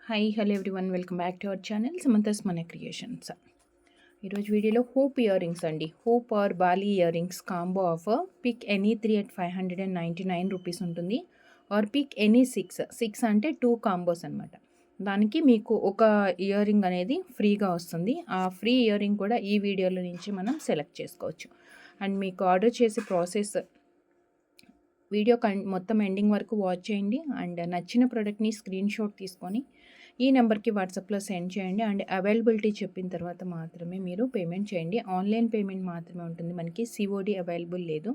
Hi hello everyone, welcome back to our channel Samantha's Mana creations. ఈరోజు వీడియోలో hoop ear rings అండి. Hoop or bali year rings combo offer. Pick any 3 at 599 rupees ఉంటుంది. Or pick any 6 అంటే 2 combos అనమాట. దానికి మీకు ఒక ఇయర్ రింగ్ అనేది ఫ్రీగా వస్తుంది. ఆ ఫ్రీ ఇయర్ రింగ్ కూడా ఈ వీడియోలో నుంచి మనం సెలెక్ట్ చేసుకోవచ్చు. అండ్ మీకు ఆర్డర్ చేసే ప్రాసెస్ వీడియో మొత్తం ఎండింగ్ వరకు వాచ్ చేయండి. అండ్ నచ్చిన ప్రోడక్ట్ని స్క్రీన్ షాట్ తీసుకొని ఈ నెంబర్కి వాట్సాప్లో సెండ్ చేయండి. అండ్ అవైలబిలిటీ చెప్పిన తర్వాత మాత్రమే మీరు పేమెంట్ చేయండి. ఆన్లైన్ పేమెంట్ మాత్రమే ఉంటుంది, మనకి సిఓడి అవైలబుల్ లేదు.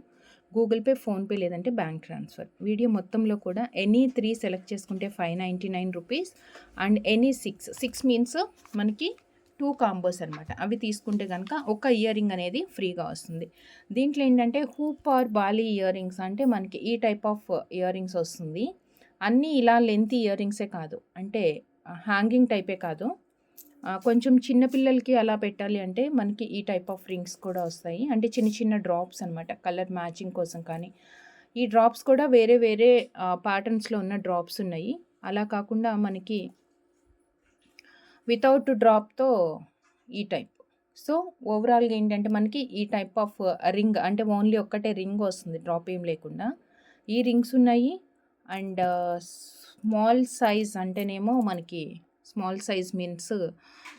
గూగుల్ పే, ఫోన్పే లేదంటే బ్యాంక్ ట్రాన్స్ఫర్. వీడియో మొత్తంలో కూడా ఎనీ 3 సెలెక్ట్ చేసుకుంటే 599 రూపీస్. అండ్ ఎనీ 6 మీన్స్ మనకి 2 కాంబోస్ అనమాట. అవి తీసుకుంటే కనుక ఒక ఇయర్ రింగ్ అనేది ఫ్రీగా వస్తుంది. దీంట్లో ఏంటంటే hoop or bali ear rings అంటే మనకి ఈ టైప్ ఆఫ్ ఇయర్ రింగ్స్ వస్తుంది. అన్నీ ఇలా లెంత్ ఇయర్ రింగ్సే కాదు, అంటే హ్యాంగింగ్ టైపే కాదు, కొంచెం చిన్నపిల్లలకి అలా పెట్టాలి అంటే మనకి ఈ టైప్ ఆఫ్ రింగ్స్ కూడా వస్తాయి. అంటే చిన్న చిన్న డ్రాప్స్ అనమాట, కలర్ మ్యాచింగ్ కోసం. కానీ ఈ డ్రాప్స్ కూడా వేరే వేరే ప్యాటర్న్స్లో ఉన్న డ్రాప్స్ ఉన్నాయి. అలా కాకుండా మనకి వితౌట్ డ్రాప్తో ఈ టైప్. సో ఓవరాల్గా ఏంటంటే మనకి ఈ టైప్ ఆఫ్ రింగ్, అంటే ఓన్లీ ఒక్కటే రింగ్ వస్తుంది, డ్రాప్ ఏం లేకుండా. ఈ రింగ్స్ ఉన్నాయి. అండ్ స్మాల్ సైజ్ అంటేనేమో మనకి స్మాల్ సైజ్ మీన్స్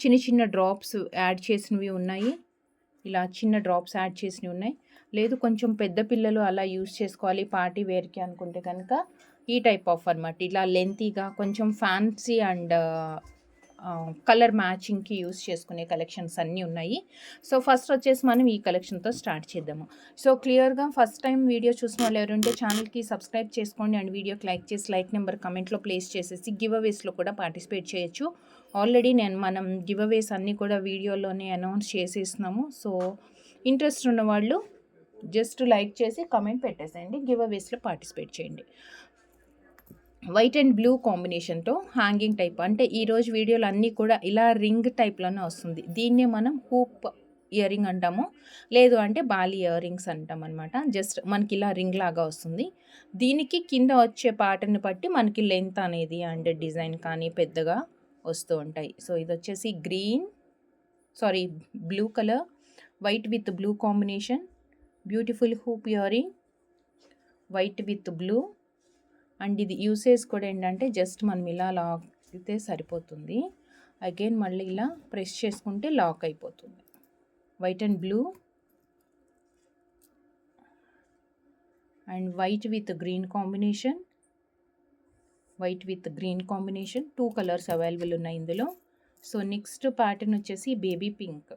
చిన్న చిన్న డ్రాప్స్ యాడ్ చేసినవి ఉన్నాయి. ఇలా చిన్న డ్రాప్స్ యాడ్ చేసినవి ఉన్నాయి. లేదు కొంచెం పెద్ద పిల్లలు అలా యూస్ చేసుకోవాలి పార్టీ వేర్కి అనుకుంటే కనుక ఈ టైప్ ఆఫ్ అనమాట. ఇలా లెంతీగా కొంచెం ఫ్యాన్సీ అండ్ కలర్ మ్యాచింగ్కి యూస్ చేసుకునే కలెక్షన్స్ అన్నీ ఉన్నాయి. సో ఫస్ట్ వచ్చేసి మనం ఈ కలెక్షన్తో స్టార్ట్ చేద్దాము. సో క్లియర్గా ఫస్ట్ టైం వీడియో చూసిన వాళ్ళు ఎవరుంటే ఛానల్కి సబ్స్క్రైబ్ చేసుకోండి. అండ్ వీడియోకి లైక్ చేసి లైక్ నెంబర్ కమెంట్లో ప్లేస్ చేసేసి గివ్ అవేస్లో కూడా పార్టిసిపేట్ చేయొచ్చు. ఆల్రెడీ మనం గివ్ అవేస్ అన్నీ కూడా వీడియోలోనే అనౌన్స్ చేసేస్తున్నాము. సో ఇంట్రెస్ట్ ఉన్న వాళ్ళు జస్ట్ లైక్ చేసి కమెంట్ పెట్టేసేయండి, గివ్ అవేస్లో పార్టిసిపేట్ చేయండి. వైట్ అండ్ బ్లూ కాంబినేషన్తో హ్యాంగింగ్ టైప్, అంటే ఈరోజు వీడియోలు అన్నీ కూడా ఇలా రింగ్ టైప్లోనే వస్తుంది. దీన్నే మనం హూప్ ఇయర్ రింగ్ అంటాము, లేదు అంటే బాలీ ఇయర్ రింగ్స్ అంటాం అనమాట. జస్ట్ మనకి ఇలా రింగ్ లాగా వస్తుంది. దీనికి కింద వచ్చే ప్యాటర్న్ బట్టి మనకి లెంత్ అనేది అండ్ డిజైన్ కానీ పెద్దగా వస్తూ ఉంటాయి. సో ఇది వచ్చేసి blue colour, white with blue combination, beautiful hoop ear ring, white with blue. And ఇది యూసేజ్ కూడా ఏంటంటే జస్ట్ మనం ఇలా లాక్ అయితే సరిపోతుంది. అగైన్ మళ్ళీ ఇలా ప్రెస్ చేసుకుంటే లాక్ అయిపోతుంది. White and blue and white with green combination, white with green combination. 2 colours available ఉన్నాయి ఇందులో. సో నెక్స్ట్ ప్యాటర్న్ వచ్చేసి baby pink.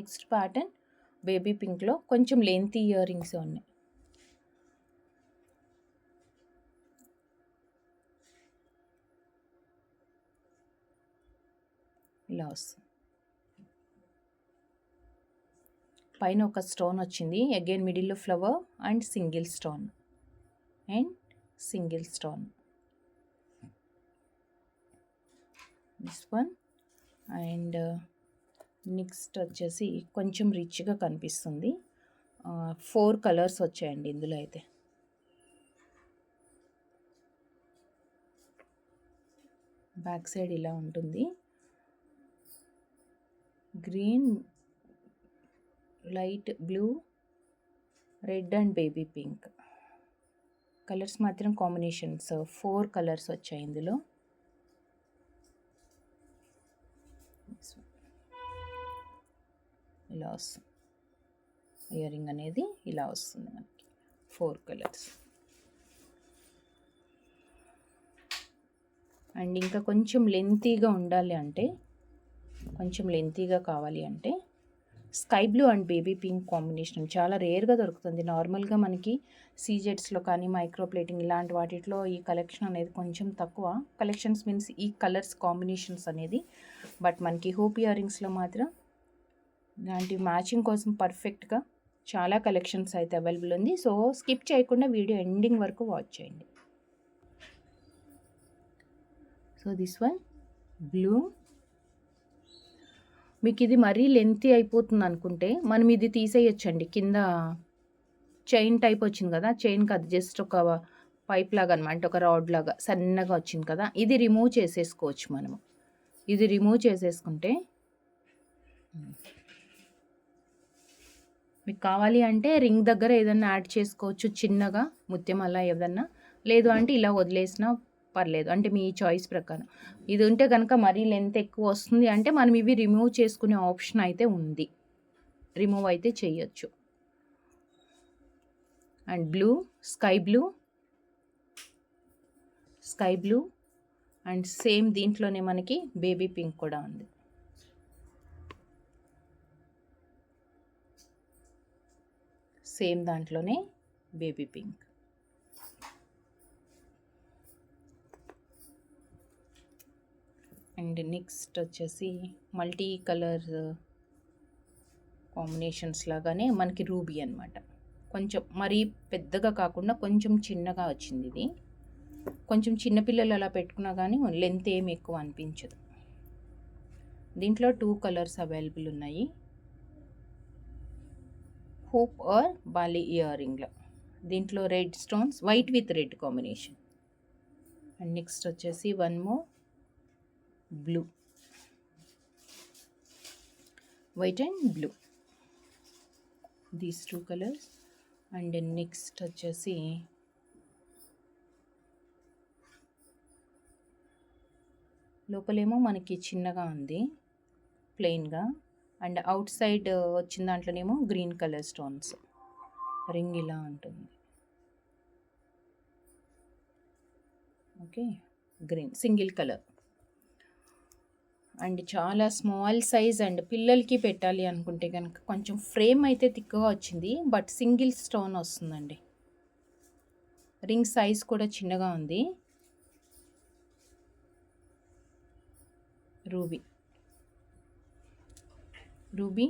Next pattern baby పింక్లో కొంచెం లెంతీ ఇయర్ రింగ్స్ ఉన్నాయి. ఇలా వస్తుంది. పైన ఒక స్టోన్ వచ్చింది, అగైన్ మిడిల్లో flower and single stone this one. And next వచ్చేసి కొంచెం రిచ్గా కనిపిస్తుంది. 4 కలర్స్ వచ్చాయండి ఇందులో. అయితే బ్యాక్ సైడ్ ఇలా ఉంటుంది. Green, light blue, red and baby pink colours మాత్రం కాంబినేషన్స్ 4 కలర్స్ వచ్చాయి ఇందులో. ఇలా వస్తుంది ఇయర్ రింగ్ అనేది, ఇలా వస్తుంది మనకి 4 కలర్స్. అండ్ ఇంకా కొంచెం లెంతీగా ఉండాలి అంటే, కొంచెం లెంతీగా కావాలి అంటే sky blue and baby pink combination చాలా రేర్గా దొరుకుతుంది. నార్మల్గా మనకి సీజెట్స్లో కానీ మైక్రో ప్లేటింగ్ ఇలాంటి వాటిలో ఈ కలెక్షన్ అనేది కొంచెం తక్కువ. కలెక్షన్స్ మీన్స్ ఈ కలర్స్ కాంబినేషన్స్ అనేది. బట్ మనకి హూప్ ఇయర్ రింగ్స్లో మాత్రం ఇలాంటి మ్యాచింగ్ కోసం పర్ఫెక్ట్గా చాలా కలెక్షన్స్ అయితే అవైలబుల్ ఉంది. సో స్కిప్ చేయకుండా వీడియో ఎండింగ్ వరకు వాచ్ చేయండి. So this one blue. మీకు ఇది మరీ లెంతీ అయిపోతుంది అనుకుంటే మనం ఇది తీసేయచ్చండి. కింద చైన్ టైప్ వచ్చింది కదా, చైన్కి అది జస్ట్ ఒక పైప్ లాగా అనమాట, ఒక రాడ్ లాగా సన్నగా వచ్చింది కదా, ఇది రిమూవ్ చేసేసుకోవచ్చు మనము. ఇది రిమూవ్ చేసేసుకుంటే మీకు కావాలి అంటే రింగ్ దగ్గర ఏదన్నా యాడ్ చేసుకోవచ్చు చిన్నగా ముత్యం అలా ఏదన్నా, లేదు అంటే ఇలా వదిలేసినా పర్లేదు, అంటే మీ చాయిస్ ప్రకారం. ఇది ఉంటే కనుక మరీ లెంత్ ఎక్కువ వస్తుంది అంటే మనం ఇవి రిమూవ్ చేసుకునే ఆప్షన్ అయితే ఉంది, రిమూవ్ అయితే చేయొచ్చు. And blue, sky blue and same దీంట్లోనే మనకి బేబీ పింక్ కూడా ఉంది. సేమ్ దాంట్లోనే బేబీ పింక్. అండ్ నెక్స్ట్ వచ్చేసి మల్టీ కలర్ కాంబినేషన్స్ లాగానే మనకి రూబీ అనమాట. కొంచెం మరీ పెద్దగా కాకుండా కొంచెం చిన్నగా వచ్చింది ఇది. కొంచెం చిన్నపిల్లలు అలా పెట్టుకున్నా కానీ లెంత్ ఏమి ఎక్కువ అనిపించదు. దీంట్లో 2 కలర్స్ అవైలబుల్ ఉన్నాయి, హూప్ ఆర్ బాలీ ఇయర్ రింగ్లో. దీంట్లో red stones, white with red combination. And next వచ్చేసి one more blue, white and blue, these 2 colours. And next వచ్చేసి లోపలేమో మనకి చిన్నగా ఉంది ప్లెయిన్గా, అండ్ అవుట్ సైడ్ వచ్చిన దాంట్లోనేమో గ్రీన్ కలర్ స్టోన్స్, రింగ్ ఇలా ఉంటుంది. Okay, green single colour and చాలా స్మాల్ సైజ్. అండ్ పిల్లలకి పెట్టాలి అనుకుంటే కనుక కొంచెం ఫ్రేమ్ అయితే తిక్కగా వచ్చింది, బట్ సింగిల్ స్టోన్ వస్తుందండి. రింగ్ సైజ్ కూడా చిన్నగా ఉంది. రూబీ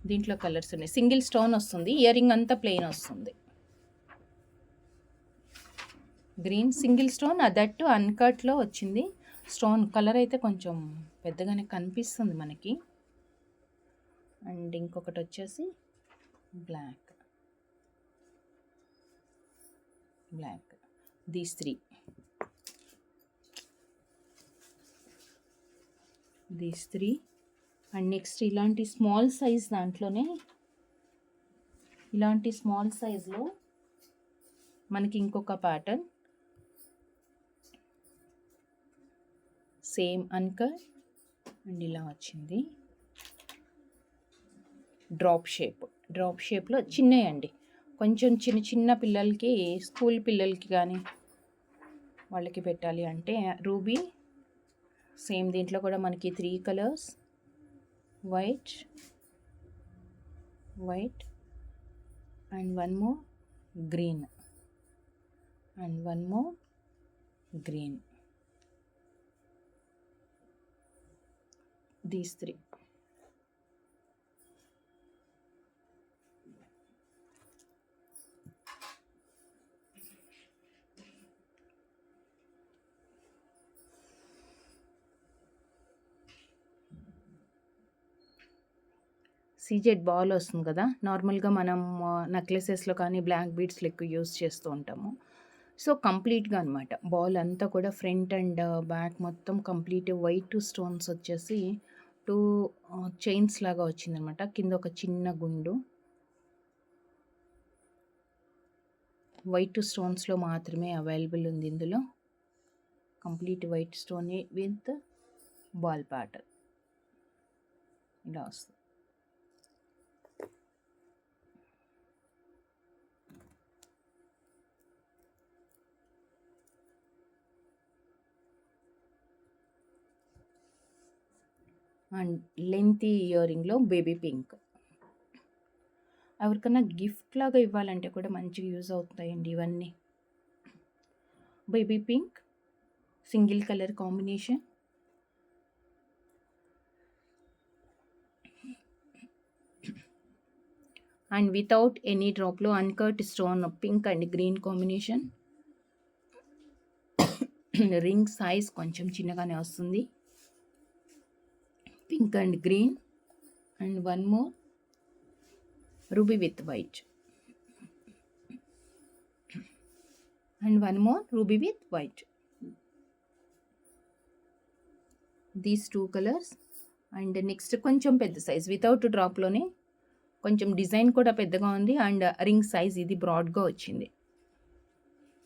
దీంట్లో కలర్స్ ఉన్నాయి, సింగిల్ స్టోన్ వస్తుంది, ఇయర్ రింగ్ అంతా ప్లెయిన్ వస్తుంది. గ్రీన్ సింగిల్ స్టోన్, అదట్టు అన్కట్లో వచ్చింది. స్టోన్ కలర్ అయితే కొంచెం పెద్దగానే కనిపిస్తుంది మనకి. అండ్ ఇంకొకటి వచ్చేసి బ్లాక్, దీస్ 3. అండ్ నెక్స్ట్ ఇలాంటి స్మాల్ సైజ్ దాంట్లోనే, ఇలాంటి స్మాల్ సైజ్లో మనకి ఇంకొక ప్యాటర్న్, సేమ్ అన్కట్ అండ్ ఇలా వచ్చింది. డ్రాప్ షేప్లో చిన్నవి అండి, కొంచెం చిన్న పిల్లలకి, స్కూల్ పిల్లలకి కానీ వాళ్ళకి పెట్టాలి అంటే. రూబీ సేమ్ దీంట్లో కూడా మనకి 3 colours, white and one more green and one more green, these 3. CZ ball వస్తుంది కదా, నార్మల్గా మనం నెక్లెసెస్లో కానీ బ్లాక్ బీడ్స్లో ఎక్కువ యూస్ చేస్తూ ఉంటాము. సో కంప్లీట్గా అనమాట బాల్ అంతా కూడా ఫ్రంట్ అండ్ బ్యాక్ మొత్తం కంప్లీట్ వైట్ స్టోన్స్ వచ్చేసి 2 చైన్స్ లాగా వచ్చిందనమాట. కింద ఒక చిన్న గుండు, వైట్ స్టోన్స్లో మాత్రమే అవైలబుల్ ఉంది ఇందులో. Complete white stone with ball pattern ఇలా వస్తుంది. అండ్ లెంతీ ఇయర్ రింగ్లో బేబీ పింక్. ఎవరికన్నా గిఫ్ట్ లాగా ఇవ్వాలంటే కూడా మంచిగా యూజ్ అవుతాయండి ఇవన్నీ. Baby pink single colour combination, and without any డ్రాప్లో uncut stone pink and green combination. Ring size కొంచెం చిన్నగానే వస్తుంది, pink and green and one more ruby with white. And one more ruby with white. These 2 colours. And next కొంచెం పెద్ద size without డ్రాప్లోనే కొంచెం design కూడా పెద్దగా ఉంది. అండ్ రింగ్ సైజ్ ఇది బ్రాడ్గా వచ్చింది.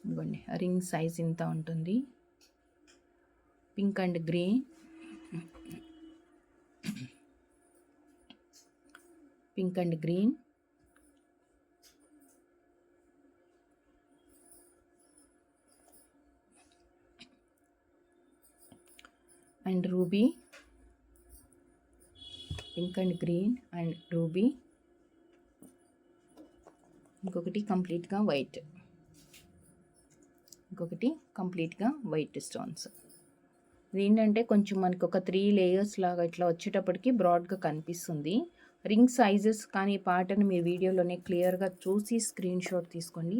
ఇదిగోండి రింగ్ సైజ్ ఇంత ఉంటుంది. Pink and green, pink and green, and ruby, pink and green and ruby, ఇంకొకటి కంప్లీట్గా వైట్, ఇంకొకటి కంప్లీట్గా వైట్ స్టోన్స్. ఇదేంటంటే కొంచెం మనకు ఒక 3 లేయర్స్ లాగా ఇట్లా వచ్చేటప్పటికి బ్రాడ్గా కనిపిస్తుంది. రింగ్ సైజెస్ కానీ పాటను మీరు వీడియోలోనే క్లియర్గా చూసి స్క్రీన్ షాట్ తీసుకోండి.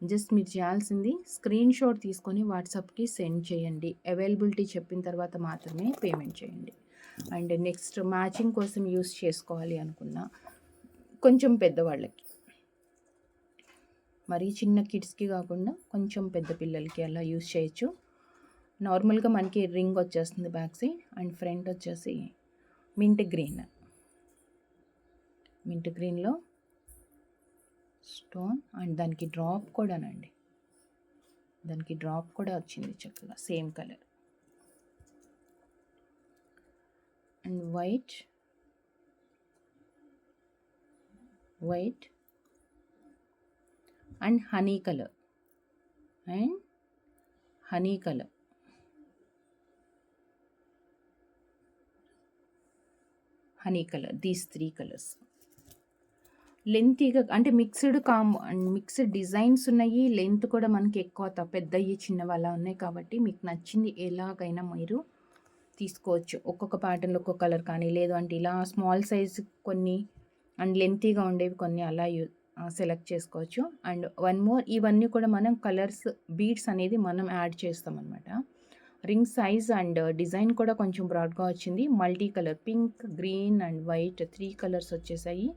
జస్ట్ మీరు చేయాల్సింది స్క్రీన్ షాట్ తీసుకొని వాట్సాప్కి సెండ్ చేయండి. అవైలబిలిటీ చెప్పిన తర్వాత మాత్రమే పేమెంట్ చేయండి. అండ్ నెక్స్ట్ మ్యాచింగ్ కోసం యూస్ చేసుకోవాలి అనుకున్న కొంచెం పెద్దవాళ్ళకి, మరీ చిన్న కిడ్స్కి కాకుండా కొంచెం పెద్ద పిల్లలకి అలా యూస్ చేయొచ్చు. నార్మల్గా మనకి రింగ్ వచ్చేస్తుంది బ్యాక్ సైడ్ అండ్ ఫ్రంట్ వచ్చేసి మింట్ గ్రీన్, మింట్ గ్రీన్లో స్టోన్ అండ్ దానికి డ్రాప్ కూడానండి, దానికి డ్రాప్ కూడా వచ్చింది చక్కగా same colour. And white, white and honey colour, and honey colour, honey colour. These 3 colours లెంతీగా అంటే మిక్స్డ్ డిజైన్స్ ఉన్నాయి. లెంత్ కూడా మనకి ఎక్కువ పెద్దవి చిన్నవి అలా ఉన్నాయి కాబట్టి మీకు నచ్చింది ఎలాగైనా మీరు తీసుకోవచ్చు. ఒక్కొక్క ప్యాటర్న్లో ఒక్కొక్క కలర్ కానీ, లేదు అంటే ఇలా స్మాల్ సైజ్ కొన్ని అండ్ లెంతీగా ఉండేవి కొన్ని అలా సెలెక్ట్ చేసుకోవచ్చు. అండ్ వన్ మోర్, ఇవన్నీ కూడా మనం కలర్స్ బీడ్స్ అనేది మనం యాడ్ చేస్తాం అనమాట. రింగ్ సైజ్ అండ్ డిజైన్ కూడా కొంచెం బ్రాడ్గా వచ్చింది. Multi colour pink, green and white 3 colours వచ్చేసాయి.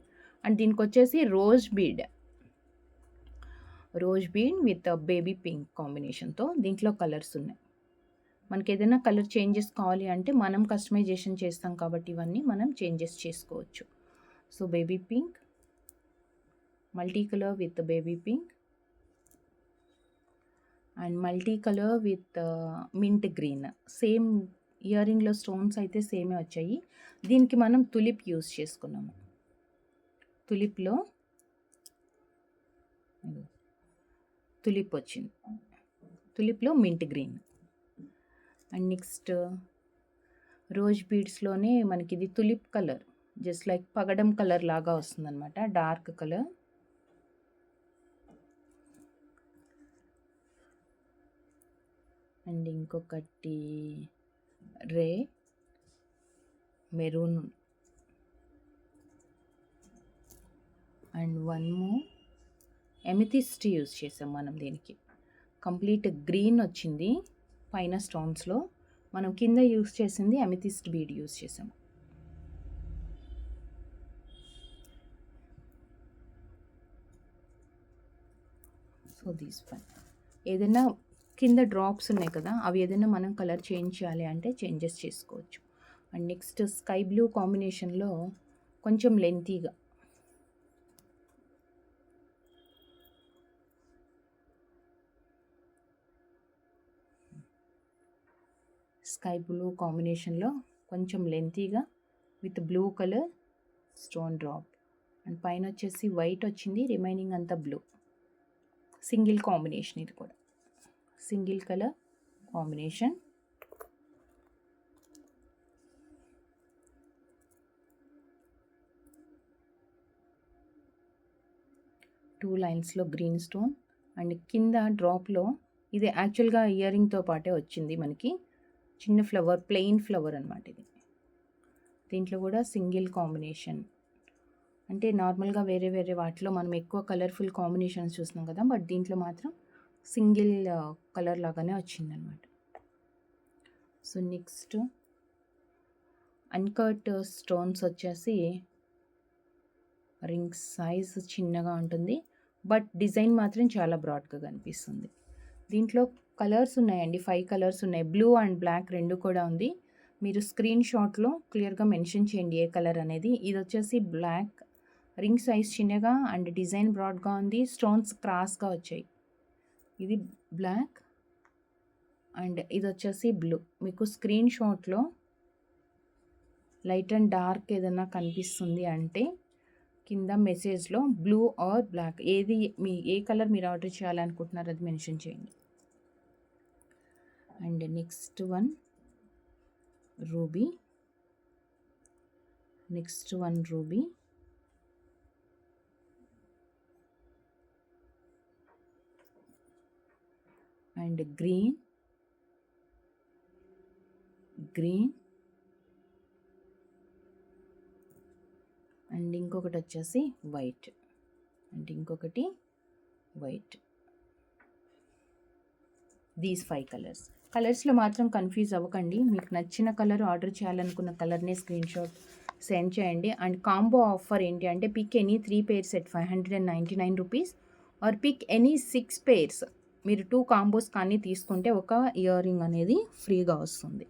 అండ్ దీనికి వచ్చేసి rose bead with baby pink కాంబినేషన్తో దీంట్లో కలర్స్ ఉన్నాయి. మనకి ఏదైనా కలర్ చేంజెస్ కావాలి అంటే మనం కస్టమైజేషన్ చేస్తాం కాబట్టి ఇవన్నీ మనం చేంజెస్ చేసుకోవచ్చు. So baby pink, multi colour with baby pink and multi colour with mint green. Same year రింగ్లో స్టోన్స్ అయితే సేమే వచ్చాయి. దీనికి మనం తులిప్ యూస్ చేసుకున్నాము. తులిప్లో తులిప్ వచ్చింది, తులిప్లో mint green. And next rose బీడ్స్లోనే మనకి ఇది తులిప్ కలర్, జస్ట్ లైక్ పగడం కలర్ లాగా వస్తుందన్నమాట, డార్క్ కలర్. అండ్ ఇంకొకటి maroon and one more amethyst use చేసాం మనం. దీనికి కంప్లీట్ గ్రీన్ వచ్చింది పైన స్టోన్స్లో, మనం కింద యూజ్ చేసింది ఎమిథిస్ట్ బీడ్ యూజ్ చేసాం. సో దీస్ వన్ ఏదైనా కింద డ్రాప్స్ ఉన్నాయి కదా, అవి ఏదైనా మనం కలర్ చేంజ్ చేయాలి అంటే చేంజెస్ చేసుకోవచ్చు. అండ్ నెక్స్ట్ స్కై బ్లూ కాంబినేషన్లో కొంచెం లెంతీగా స్కై బ్లూ కాంబినేషన్లో కొంచెం లెంతీగా with blue colour stone drop and పైన వచ్చేసి వైట్ వచ్చింది, రిమైనింగ్ అంతా బ్లూ. సింగిల్ కాంబినేషన్, ఇది కూడా సింగిల్ కలర్ కాంబినేషన్. టూ లైన్స్లో గ్రీన్ స్టోన్ అండ్ కింద డ్రాప్లో ఇది యాక్చువల్గా ఇయర్ రింగ్తో పాటే వచ్చింది మనకి, చిన్న ఫ్లవర్, ప్లెయిన్ ఫ్లవర్ అనమాట ఇది. దీంట్లో కూడా సింగిల్ కాంబినేషన్. అంటే నార్మల్గా వేరే వేరే వాటిలో మనం ఎక్కువ కలర్ఫుల్ కాంబినేషన్స్ చూస్తున్నాం కదా, బట్ దీంట్లో మాత్రం సింగిల్ కలర్ లాగానే వచ్చిందనమాట. సో నెక్స్ట్ అన్కట్ స్టోన్స్ వచ్చేసి రింగ్ సైజ్ చిన్నగా ఉంటుంది, బట్ డిజైన్ మాత్రం చాలా బ్రాడ్గా కనిపిస్తుంది. దీంట్లో కలర్స్ ఉన్నాయండి, 5 కలర్స్ ఉన్నాయి. బ్లూ అండ్ బ్లాక్ 2 కూడా ఉంది. మీరు స్క్రీన్ షాట్‌లో క్లియర్‌గా మెన్షన్ చేయండి ఏ కలర్ అనేది. ఇది వచ్చేసి బ్లాక్, రింగ్ సైజ్ చిన్నగా అండ్ డిజైన్ బ్రాడ్‌గా ఉంది. స్టోన్స్ క్రాస్‌గా వచ్చాయి. ఇది బ్లాక్ అండ్ ఇది వచ్చేసి బ్లూ. మీకు స్క్రీన్ షాట్‌లో లైట్ అండ్ డార్క్ ఏదైనా కనిపిస్తుంది అంటే కింద మెసేజ్‌లో బ్లూ ఆర్ బ్లాక్ ఏది ఏ కలర్ మీరు ఆర్డర్ చేయాలనుకుంటున్నారో అది మెన్షన్ చేయండి. And next one ruby. Next one ruby. And green and ఇంకొకటి వచ్చేసి వైట్ అండ్ ఇంకొకటి వైట్. దీస్ 5 కలర్స్లో మాత్రం కన్ఫ్యూజ్ అవ్వకండి. మీకు నచ్చిన కలర్ ఆర్డర్ చేయాలనుకున్న కలర్నే స్క్రీన్ షాట్ సెండ్ చేయండి. అండ్ కాంబో ఆఫర్ ఏంటి అంటే pick any 3 pairs at 599 rupees or pick any 6 pairs. మీరు 2 కాంబోస్ కానీ తీసుకుంటే ఒక ఇయర్ రింగ్ అనేది ఫ్రీగా వస్తుంది.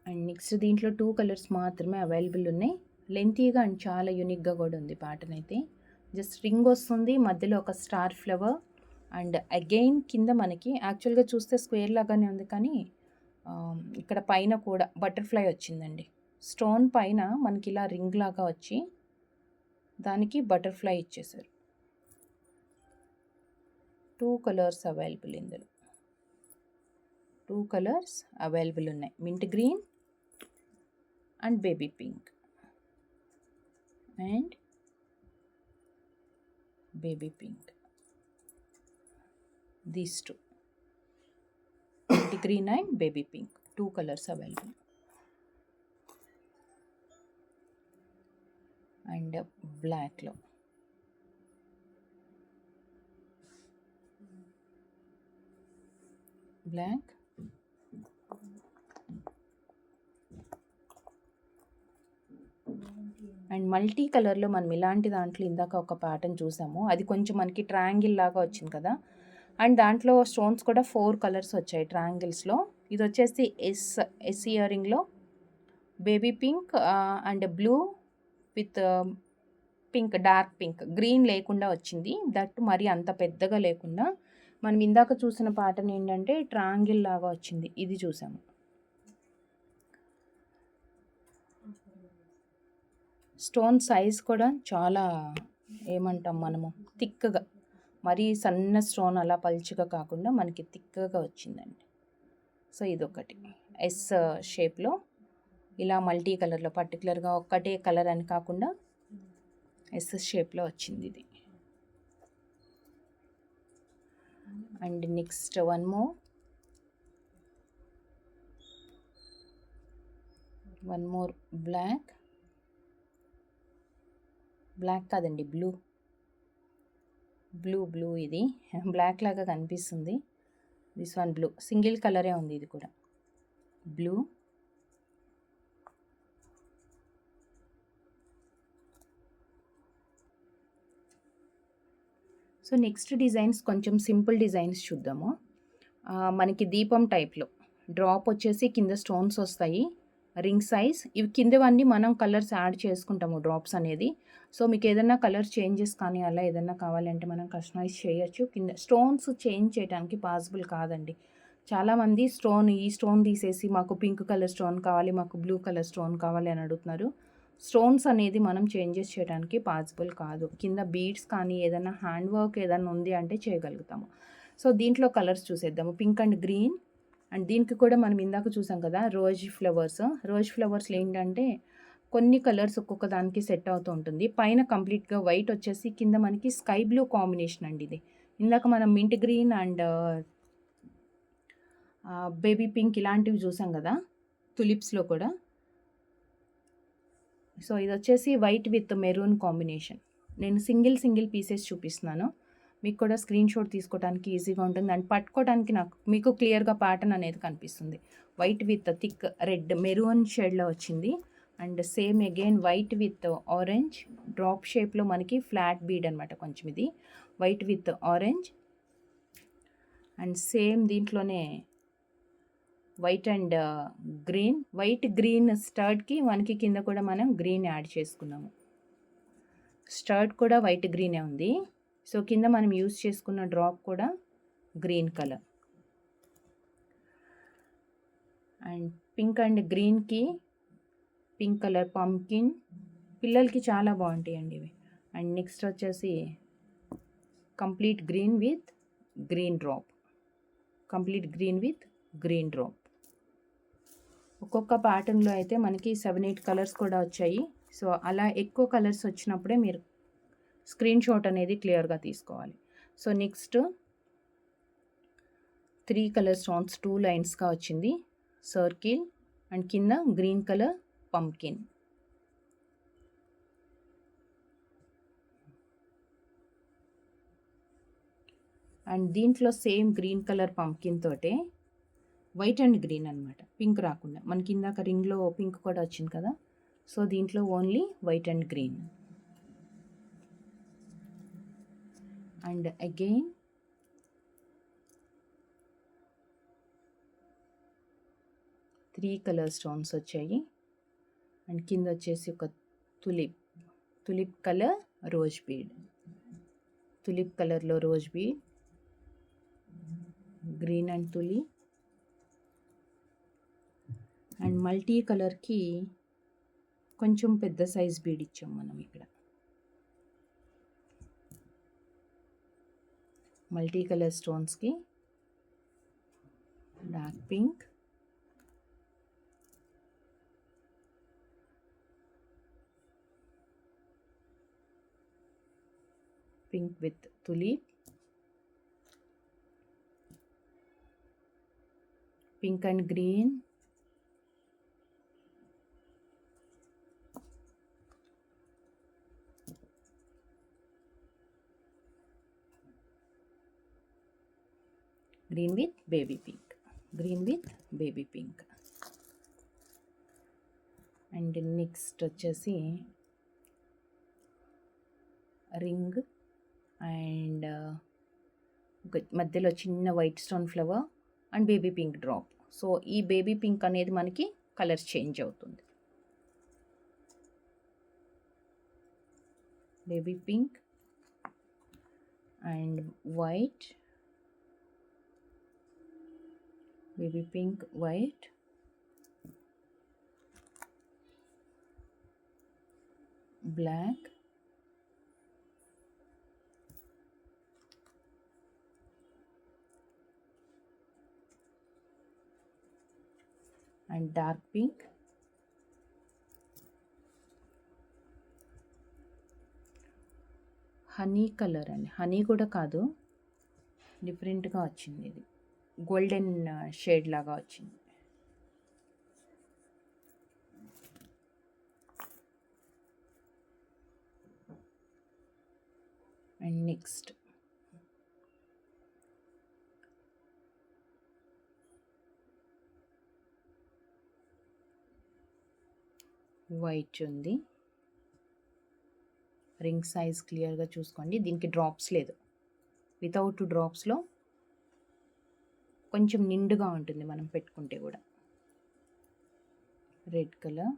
అండ్ నెక్స్ట్ దీంట్లో 2 కలర్స్ మాత్రమే అవైలబుల్ ఉన్నాయి. లెంతీగా అండ్ చాలా యూనిక్గా కూడా ఉంది ప్యాటర్న్ అయితే. జస్ట్ రింగ్ వస్తుంది, మధ్యలో ఒక స్టార్ ఫ్లవర్ అండ్ అగైన్ కింద మనకి యాక్చువల్గా చూస్తే స్క్వేర్ లాగానే ఉంది కానీ ఇక్కడ పైన కూడా బటర్ఫ్లై వచ్చిందండి. స్టోన్ పైన మనకి ఇలా రింగ్ లాగా వచ్చి దానికి బటర్ఫ్లై ఇచ్చేసారు. 2 కలర్స్ అవైలబుల్ ఇందులో. 2 కలర్స్ అవైలబుల్ ఉన్నాయి, mint green and baby pink and baby pink. These 2, the green and baby pink, 2 colors available. And black lo black and multi కలర్లో మనం ఇలాంటి దాంట్లో ఇందాక ఒక ప్యాటర్న్ చూసాము, అది కొంచెం మనకి ట్రయాంగిల్ లాగా వచ్చింది కదా. అండ్ దాంట్లో స్టోన్స్ కూడా 4 కలర్స్ వచ్చాయి ట్రయాంగిల్స్లో. ఇది వచ్చేసి ఎస్ ఇయర్ రింగ్లో baby pink and blue with pink, dark pink, green లేకుండా వచ్చింది. దట్ మరి అంత పెద్దగా లేకుండా మనం ఇందాక చూసిన ప్యాటర్న్ ఏంటంటే ట్రయాంగిల్ లాగా వచ్చింది, ఇది చూసాము. స్టోన్ సైజ్ కూడా చాలా ఏమంటాం మనము థిక్గా, మరీ సన్న స్టోన్ అలా పల్చగా కాకుండా మనకి థిక్గా వచ్చిందండి. సో ఇదొకటి ఎస్ షేప్లో ఇలా మల్టీ కలర్లో, పర్టికులర్గా ఒక్కటే కలర్ అని కాకుండా ఎస్ షేప్లో వచ్చింది ఇది. And next one more black కాదండి, బ్లూ ఇది బ్లాక్ లాగా కనిపిస్తుంది. దిస్ వన్ బ్లూ, సింగిల్ కలరే ఉంది ఇది కూడా బ్లూ. సో నెక్స్ట్ డిజైన్స్ కొంచెం సింపుల్ డిజైన్స్ చూద్దాము. మనకి దీపం టైప్లో డ్రాప్ వచ్చేసి కింద స్టోన్స్ వస్తాయి, రింగ్ సైజ్. ఇవి కిందవన్నీ మనం కలర్స్ యాడ్ చేసుకుంటాము డ్రాప్స్ అనేది. సో మీకు ఏదైనా కలర్ చేంజెస్ కానీ అలా ఏదైనా కావాలంటే మనం కస్టమైజ్ చేయొచ్చు. కింద స్టోన్స్ చేంజ్ చేయడానికి పాసిబుల్ కాదండి. చాలామంది ఈ స్టోన్ తీసేసి మాకు పింక్ కలర్ స్టోన్ కావాలి, మాకు బ్లూ కలర్ స్టోన్ కావాలి అని అడుగుతున్నారు. స్టోన్స్ అనేది మనం చేంజెస్ చేయడానికి పాసిబుల్ కాదు. కింద బీడ్స్ కానీ ఏదైనా హ్యాండ్ వర్క్ ఏదైనా ఉంది అంటే చేయగలుగుతాము. సో దీంట్లో కలర్స్ చూసేద్దాము. Pink and green. అండ్ దీనికి కూడా మనం ఇందాక చూసాం కదా రోజ్ ఫ్లవర్స్లో ఏంటంటే కొన్ని కలర్స్ ఒక్కొక్క దానికి సెట్ అవుతూ ఉంటుంది. పైన కంప్లీట్గా వైట్ వచ్చేసి కింద మనకి స్కై బ్లూ కాంబినేషన్ అండి ఇది. ఇందాక మనం mint green and baby pink ఇలాంటివి చూసాం కదా తులిప్స్లో కూడా. సో ఇది వచ్చేసి వైట్ విత్ మెరూన్ కాంబినేషన్. నేను సింగిల్ పీసెస్ చూపిస్తున్నాను, మీకు కూడా స్క్రీన్ షాట్ తీసుకోవడానికి ఈజీగా ఉంటుంది అండ్ పట్టుకోవడానికి మీకు క్లియర్గా ప్యాటర్న్ అనేది కనిపిస్తుంది. White with thick red maroon షేడ్లో వచ్చింది. And same again white with orange drop షేప్లో మనకి ఫ్లాట్ బీడ్ అనమాట కొంచెం ఇది white with orange. And same దీంట్లోనే white and green, white green స్టర్ట్కి మనకి కింద కూడా మనం గ్రీన్ యాడ్ చేసుకున్నాము. స్టర్ట్ కూడా వైట్ గ్రీనే ఉంది. సో కింద మనం యూస్ చేసుకున్న డ్రాప్ కూడా green colour. And pink and గ్రీన్కి పింక్ కలర్ పంకిన్, పిల్లలకి చాలా బాగుంటాయండి ఇవి. అండ్ నెక్స్ట్ వచ్చేసి complete green with green drop, complete green with green drop. ఒక్కొక్క ప్యాటర్న్లో అయితే మనకి 7-8 కలర్స్ కూడా వచ్చాయి. సో అలా ఎక్కువ కలర్స్ వచ్చినప్పుడే మీరు స్క్రీన్ షాట్ అనేది క్లియర్గా తీసుకోవాలి. సో నెక్స్ట్ 3 కలర్ స్టోన్స్ 2 లైన్స్గా వచ్చింది, సర్కిల్ అండ్ కింద గ్రీన్ కలర్ పంకిన్. అండ్ దీంట్లో సేమ్ గ్రీన్ కలర్ పంకిన్ తోటే వైట్ అండ్ గ్రీన్ అనమాట, పింక్ రాకుండా. మనకి ఇందాక రింగ్లో పింక్ కూడా వచ్చింది కదా, సో దీంట్లో only white and green. And again three colour stones వచ్చాయి. అండ్ కింద వచ్చేసి ఒక tulip colour rose bead, tulip కలర్లో rose bead, green and tulip. And multi కలర్కి కొంచెం పెద్ద సైజ్ బీడ్ ఇచ్చాం మనం ఇక్కడ. మల్టీ కలర్ స్టోన్స్కి dark pink, pink with tulip, pink and green, green with baby pink, green with baby pink. And next వచ్చేసి ring and మధ్యలో చిన్న white stone flower and baby pink drop. So ఈ baby pink అనేది మనకి colour change అవుతుంది. Baby pink and white, baby pink white, black, and dark pink, honey colour అండి, honey కూడా కాదు, డిఫరెంట్గా వచ్చింది, ఇది గోల్డెన్ షేడ్ లాగా వచ్చింది. అండ్ నెక్స్ట్ వైట్ ఉంది. రింగ్ సైజ్ క్లియర్గా చూసుకోండి, దీనికి డ్రాప్స్ లేదు. వితౌట్ డ్రాప్స్లో కొంచెం నిండుగా ఉంటుంది మనం పెట్టుకుంటే కూడా. Red colour,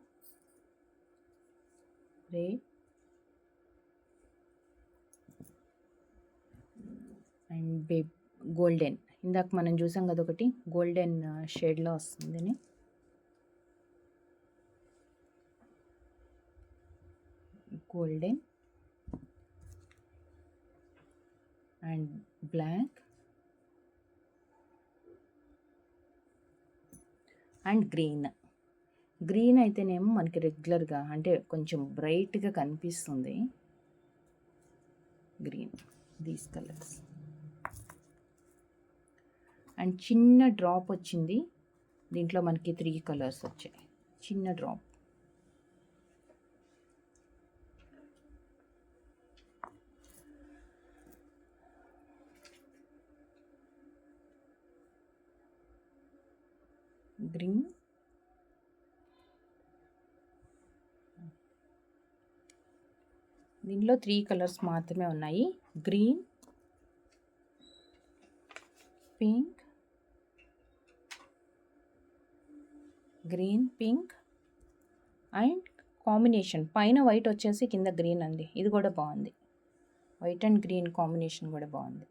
red and golden, ఇందాక మనం చూసాం కదా ఒకటి గోల్డెన్ షేడ్లో వస్తుందని. Golden and black and green. Green అయితేనేమో మనకి రెగ్యులర్గా అంటే కొంచెం బ్రైట్గా కనిపిస్తుంది గ్రీన్, దీస్ కలర్స్. అండ్ చిన్న డ్రాప్ వచ్చింది దీంట్లో, మనకి 3 కలర్స్ వచ్చాయి, చిన్న డ్రాప్. గ్రీన్ దీనిలో 3 కలర్స్ మాత్రమే ఉన్నాయి. గ్రీన్, పింక్, అండ్ కాంబినేషన్ పైన వైట్ వచ్చేసి కింద గ్రీన్ అండి. ఇది కూడా బాగుంది. వైట్ అండ్ గ్రీన్ కాంబినేషన్ కూడా బాగుంది.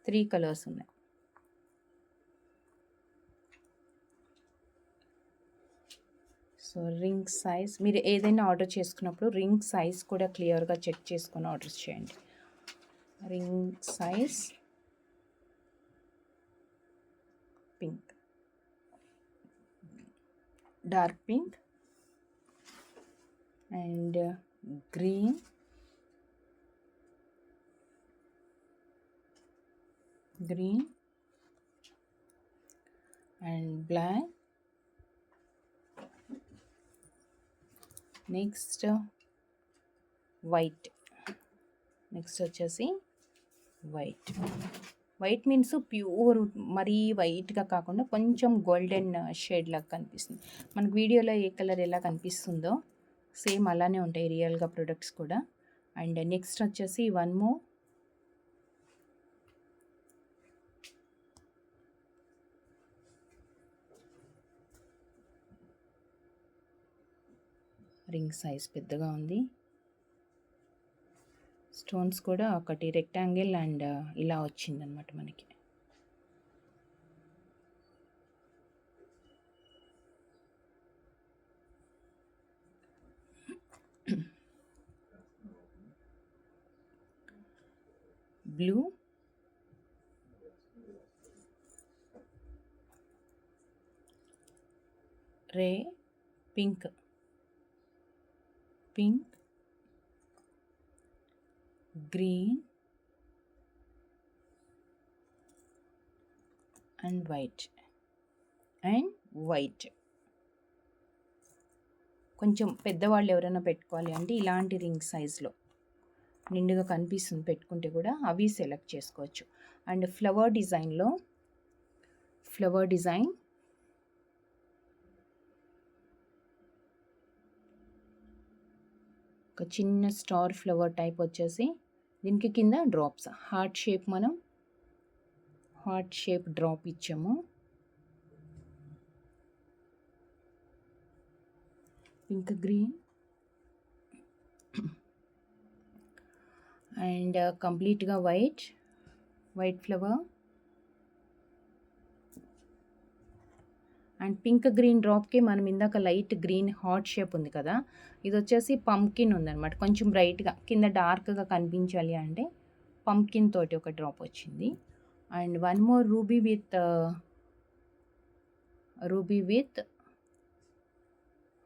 3 కలర్స్ ఉన్నాయి. సో రింగ్ సైజ్ మీరు ఏదైనా ఆర్డర్ చేసుకున్నప్పుడు రింగ్ సైజ్ కూడా క్లియర్గా చెక్ చేసుకొని ఆర్డర్ చేయండి. Ring size pink, dark pink and green, and black. Next white. Next వచ్చేసి వైట్ మీన్స్ ప్యూర్ మరీ వైట్గా కాకుండా కొంచెం గోల్డెన్ షేడ్ లాగా కనిపిస్తుంది. మనకు వీడియోలో ఏ కలర్ ఎలా కనిపిస్తుందో సేమ్ అలానే ఉంటాయి రియల్గా ప్రొడక్ట్స్ కూడా. అండ్ నెక్స్ట్ వచ్చేసి వన్ మోర్ రింగ్ సైజ్ పెద్దగా ఉంది. స్టోన్స్ కూడా ఒకటి రెక్టాంగిల్ అండ్ ఇలా వచ్చిందనమాట మనకి. Blue, ray, pink, green and white. కొంచెం పెద్దవాళ్ళు ఎవరైనా పెట్టుకోవాలి అంటే ఇలాంటి రింగ్ సైజ్లో నిండుగా కనిపిస్తుంది పెట్టుకుంటే కూడా అవి సెలెక్ట్ చేసుకోవచ్చు. అండ్ ఫ్లవర్ డిజైన్ ఒక చిన్న స్టార్ ఫ్లవర్ టైప్ వచ్చేసి దీనికి కింద డ్రాప్స్ హార్ట్ షేప్ డ్రాప్ ఇచ్చాము. పింక్, గ్రీన్ అండ్ కంప్లీట్గా white flower and pink green డ్రాప్కి మనం ఇందాక లైట్ గ్రీన్ హార్ట్ షేప్ ఉంది కదా, ఇది వచ్చేసి పంప్కిన్ ఉందన్నమాట. కొంచెం బ్రైట్గా కింద డార్క్గా కనిపించాలి అంటే పంప్కిన్ తోటి ఒక డ్రాప్ వచ్చింది. And one more ruby with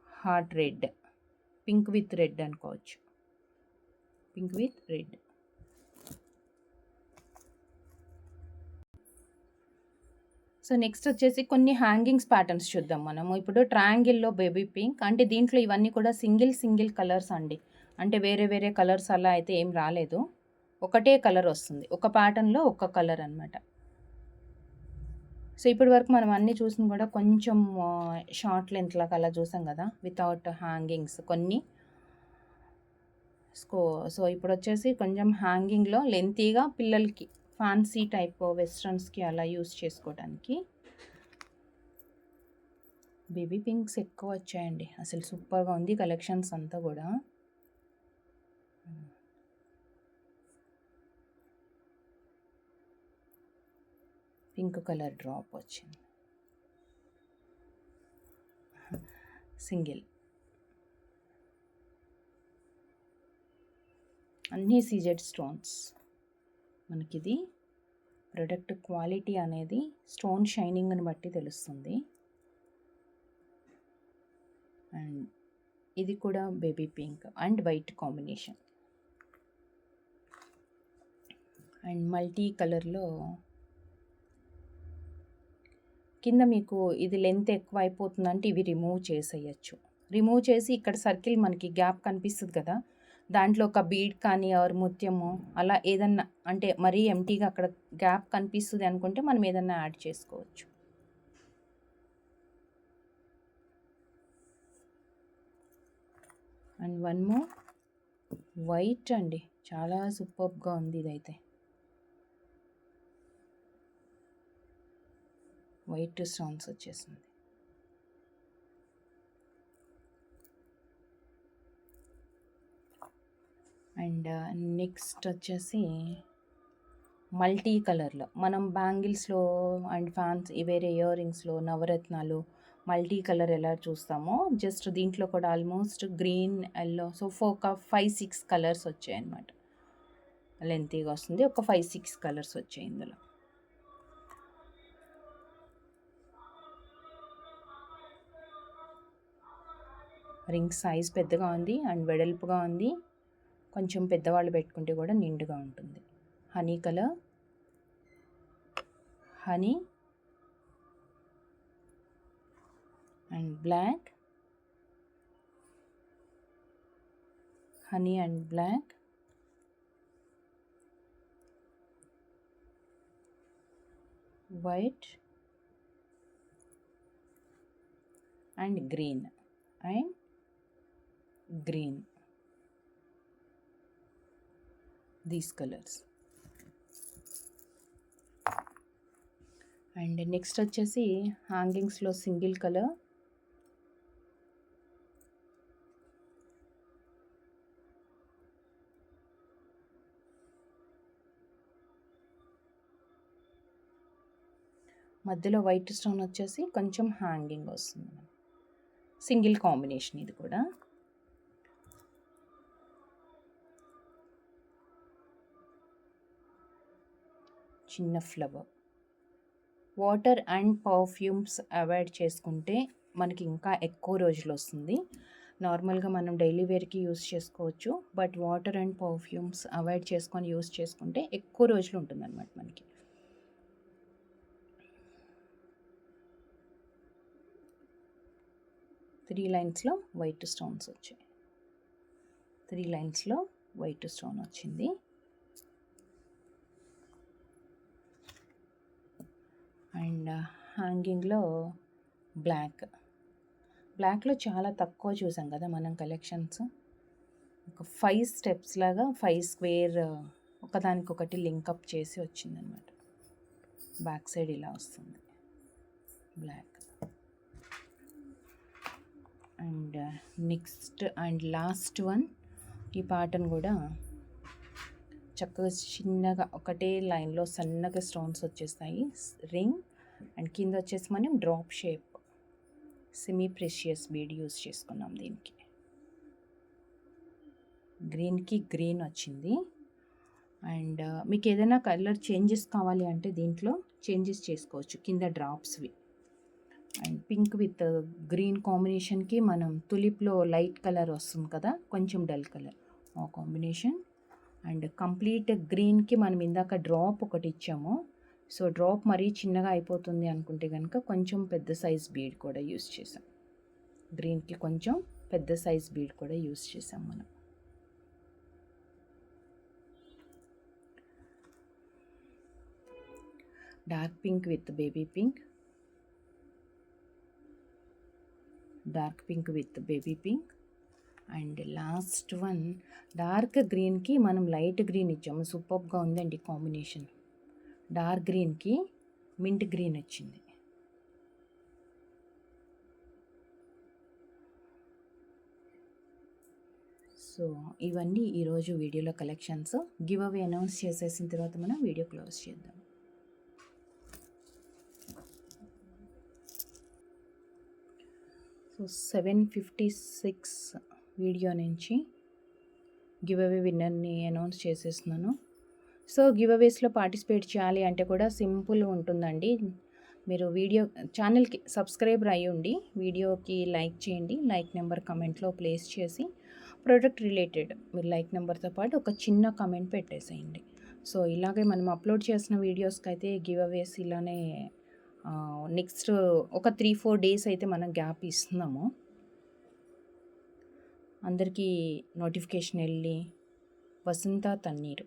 heart red, pink with red అనుకోవచ్చు. Pink with red. So next వచ్చేసి కొన్ని హ్యాంగింగ్స్ ప్యాటర్న్స్ చూద్దాం మనము. ఇప్పుడు ట్రయాంగిల్లో బేబీ పింక్ అంటే దీంట్లో ఇవన్నీ కూడా సింగిల్ కలర్స్ అండి. అంటే వేరే కలర్స్ అలా అయితే ఏం రాలేదు, ఒకటే కలర్ వస్తుంది. ఒక ప్యాటర్న్లో ఒక కలర్ అనమాట. సో ఇప్పటి వరకు మనం అన్నీ చూసిన కూడా కొంచెం షార్ట్ లెంత్ లాగా అలా చూసాం కదా వితౌట్ హ్యాంగింగ్స్ కొన్ని. సో ఇప్పుడు వచ్చేసి కొంచెం హ్యాంగింగ్లో లెంతీగా పిల్లలకి ఫ్యాన్సీ టైప్ వెస్ట్రన్స్కి అలా యూస్ చేసుకోవడానికి బేబీ పింక్స్ ఎక్కువ వచ్చాయండి. అసలు సూపర్గా ఉంది కలెక్షన్స్ అంతా కూడా. పింక్ కలర్ డ్రాప్ వచ్చింది, సింగిల్. అన్నీ సీజెడ్ స్టోన్స్. మనకిది ప్రొడక్ట్ క్వాలిటీ అనేది స్టోన్ షైనింగ్ని బట్టి తెలుస్తుంది. అండ్ ఇది కూడా baby pink and white combination. And multi కలర్లో కింద మీకు ఇది లెంత్ ఎక్కువ అయిపోతుందంటే ఇవి రిమూవ్ చేసేయచ్చు. రిమూవ్ చేసి ఇక్కడ సర్కిల్ మనకి గ్యాప్ కనిపిస్తుంది కదా, దాంట్లో ఒక బీడ్ కానీ ఆర్ ముత్యము అలా ఏదన్నా అంటే మరీ ఎంటీగా అక్కడ గ్యాప్ కనిపిస్తుంది అనుకుంటే మనం ఏదన్నా యాడ్ చేసుకోవచ్చు. అండ్ వన్ మోర్ వైట్ అండి, చాలా సూపర్బ్గా ఉంది ఇదైతే. వైట్ స్టోన్స్ వచ్చేసింది. అండ్ నెక్స్ట్ వచ్చేసి మల్టీ కలర్లో మనం బ్యాంగిల్స్లో అండ్ వేరే ఇయర్ రింగ్స్లో నవరత్నాలు మల్టీ కలర్ ఎలా చూస్తామో జస్ట్ దీంట్లో కూడా almost green, yellow, so 5-6 colours వచ్చాయి అన్నమాట. లెంతీగా వస్తుంది, ఒక 5-6 కలర్స్ వచ్చాయి ఇందులో. రింగ్ సైజ్ పెద్దగా ఉంది అండ్ వెడల్పుగా ఉంది. కొంచెం పెద్దవాళ్ళు పెట్టుకుంటే కూడా నిండుగా ఉంటుంది. Honey colour, honey and black, honey and black, white and green and green, these colours. And next వచ్చేసి హ్యాంగింగ్స్లో సింగిల్ కలర్, మధ్యలో వైట్ స్టోన్ వచ్చేసి కొంచెం హ్యాంగింగ్ వస్తుంది. సింగిల్ కాంబినేషన్ ఇది కూడా. చిన్న flower. Water and perfumes avoid చేసుకుంటే మనకి ఇంకా ఎక్కువ రోజులు వస్తుంది. నార్మల్గా మనం డైలీ వేర్కి యూస్ చేసుకోవచ్చు, but water and perfumes avoid చేసుకొని యూస్ చేసుకుంటే ఎక్కువ రోజులు ఉంటుంది అన్నమాట మనకి. త్రీ లైన్స్లో వైట్ స్టోన్స్ వచ్చాయి. 3 లైన్స్లో వైట్ స్టోన్ వచ్చింది. అండ్ హ్యాంగింగ్లో బ్లాక్లో చాలా తక్కువ చూసాం కదా మనం కలెక్షన్స్. ఒక 5 స్టెప్స్ లాగా 5 స్క్వేర్ ఒకదానికొకటి లింకప్ చేసి వచ్చిందనమాట. బ్యాక్ సైడ్ ఇలా వస్తుంది black. And next and last one, ఈ ప్యాటర్న్ కూడా చక్కగా చిన్నగా ఒకటే లైన్లో సన్నగా స్టోన్స్ వచ్చేస్తాయి. రింగ్ అండ్ కింద వచ్చేసి మనం drop shape semi precious bead use చేసుకున్నాం. దీనికి గ్రీన్కి గ్రీన్ వచ్చింది. అండ్ మీకు ఏదైనా కలర్ చేంజెస్ కావాలి అంటే దీంట్లో చేంజెస్ చేసుకోవచ్చు, కింద డ్రాప్స్వి. అండ్ పింక్ విత్ గ్రీన్ కాంబినేషన్కి మనం తులిప్లో లైట్ కలర్ వస్తుంది కదా, కొంచెం డల్ కలర్, ఆ కాంబినేషన్. అండ్ కంప్లీట్ గ్రీన్కి మనం ఇందాక డ్రాప్ ఒకటి ఇచ్చాము. సో డ్రాప్ మరీ చిన్నగా అయిపోతుంది అనుకుంటే కనుక కొంచెం పెద్ద సైజ్ బీడ్ కూడా యూస్ చేసాం. గ్రీన్కి కొంచెం పెద్ద సైజ్ బీడ్ కూడా యూస్ చేసాం మనం. Dark pink with baby pink, dark pink with baby pink. And last one dark గ్రీన్కి మనం లైట్ గ్రీన్ ఇచ్చాము. సూపర్గా ఉందండి కాంబినేషన్. డార్క్ గ్రీన్కి మింట్ గ్రీన్ వచ్చింది. సో ఇవన్నీ ఈరోజు వీడియోలో కలెక్షన్స్. గివ్ అవే అనౌన్స్ చేసేసిన తర్వాత మనం వీడియో క్లోజ్ చేద్దాం. సో 7:56 వీడియో నుంచి గివ్ అవే విన్నర్ని అనౌన్స్ చేసేస్తున్నాను. సో గివ్ అవేస్లో పార్టిసిపేట్ చేయాలి అంటే కూడా సింపుల్ ఉంటుందండి. మీరు ఛానల్కి సబ్స్క్రైబర్ అయ్యి ఉండి వీడియోకి లైక్ చేయండి. లైక్ నెంబర్ కమెంట్లో ప్లేస్ చేసి ప్రోడక్ట్ రిలేటెడ్ మీరు లైక్ నెంబర్తో పాటు ఒక చిన్న కమెంట్ పెట్టేసేయండి. సో ఇలాగే మనం అప్లోడ్ చేసిన వీడియోస్కి అయితే గివ్ అవేస్ ఇలానే నెక్స్ట్ ఒక 3-4 డేస్ అయితే మనం గ్యాప్ ఇస్తున్నాము. అందరికీ నోటిఫికేషన్ వెళ్ళి Vasantha Tanneeru.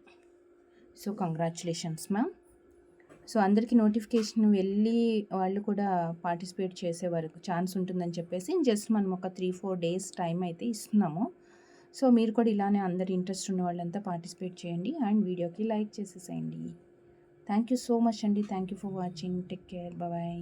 So congratulations ma'am. So అందరికీ నోటిఫికేషన్ వెళ్ళి వాళ్ళు కూడా పార్టిసిపేట్ చేసే వరకు ఛాన్స్ ఉంటుందని చెప్పేసి జస్ట్ మనం ఒక 3-4 డేస్ టైం అయితే ఇస్తున్నాము. సో మీరు కూడా ఇలానే అందరు ఇంట్రెస్ట్ ఉన్న వాళ్ళంతా పార్టిసిపేట్ చేయండి అండ్ వీడియోకి లైక్ చేసేసేయండి. థ్యాంక్ యూ సో మచ్ అండి. Thank you for watching. Take care. Bye.